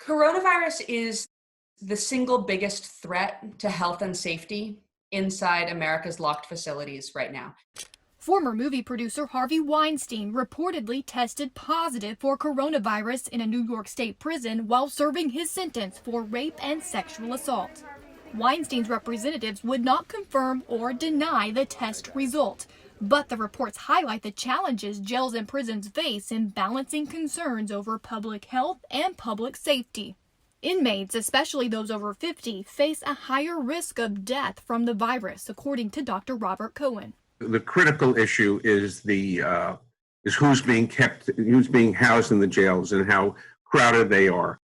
Coronavirus is the single biggest threat to health and safety inside America's locked facilities right now. Former movie producer Harvey Weinstein reportedly tested positive for coronavirus in a New York State prison while serving his sentence for rape and sexual assault. Weinstein's representatives would not confirm or deny the test result, but the reports highlight the challenges jails and prisons face in balancing concerns over public health and public safety. Inmates, especially those over 50, face a higher risk of death from the virus, according to Dr. Robert Cohen. The critical issue is who's being housed in the jails and how crowded they are.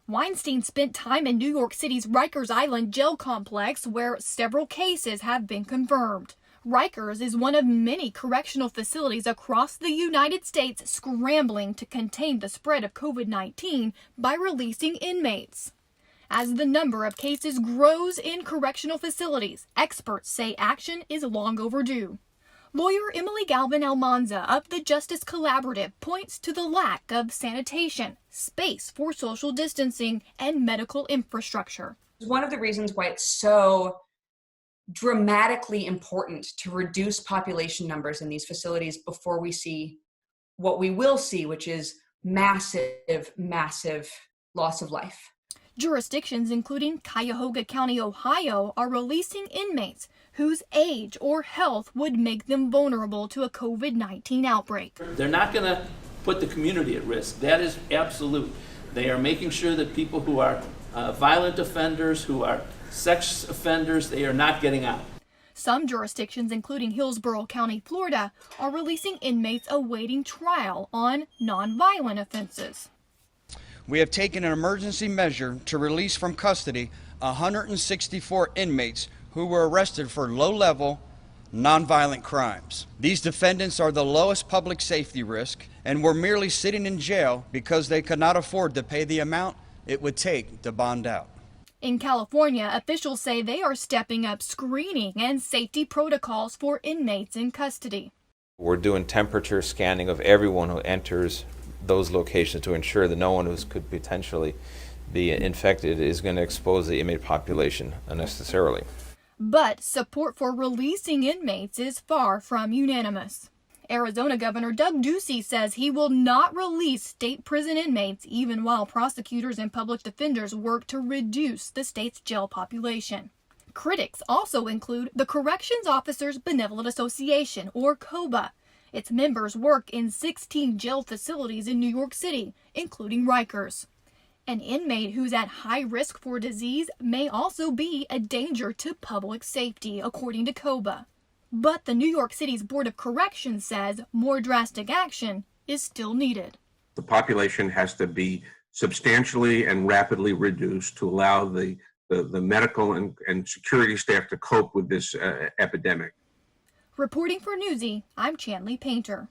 Weinstein spent time in New York City's Rikers Island jail complex, where several cases have been confirmed. Rikers is one of many correctional facilities across the United States scrambling to contain the spread of COVID-19 by releasing inmates. As the number of cases grows in correctional facilities, experts say action is long overdue. Lawyer Emily Galvin-Almanza of the Justice Collaborative points to the lack of sanitation, space for social distancing, and medical infrastructure. One of the reasons why it's so dramatically important to reduce population numbers in these facilities before we see what we will see, which is massive, massive loss of life. Jurisdictions including Cuyahoga County, Ohio, are releasing inmates whose age or health would make them vulnerable to a COVID-19 outbreak. They're not going to put the community at risk. That is absolute. They are making sure that people who are violent offenders, who are sex offenders, they are not getting out. Some jurisdictions, including Hillsborough County, Florida, are releasing inmates awaiting trial on nonviolent offenses. We have taken an emergency measure to release from custody 164 inmates who were arrested for low-level, nonviolent crimes. These defendants are the lowest public safety risk and were merely sitting in jail because they could not afford to pay the amount it would take to bond out. In California, officials say they are stepping up screening and safety protocols for inmates in custody. We're doing temperature scanning of everyone who enters those locations to ensure that no one who could potentially be infected is going to expose the inmate population unnecessarily. But support for releasing inmates is far from unanimous. Arizona Governor Doug Ducey says he will not release state prison inmates even while prosecutors and public defenders work to reduce the state's jail population. Critics also include the Corrections Officers Benevolent Association, or COBA. Its members work in 16 jail facilities in New York City, including Rikers. An inmate who's at high risk for disease may also be a danger to public safety, according to COBA. But the New York City's Board of Corrections says more drastic action is still needed. The population has to be substantially and rapidly reduced to allow the medical and security staff to cope with this epidemic. Reporting for Newsy, I'm Chanley Painter.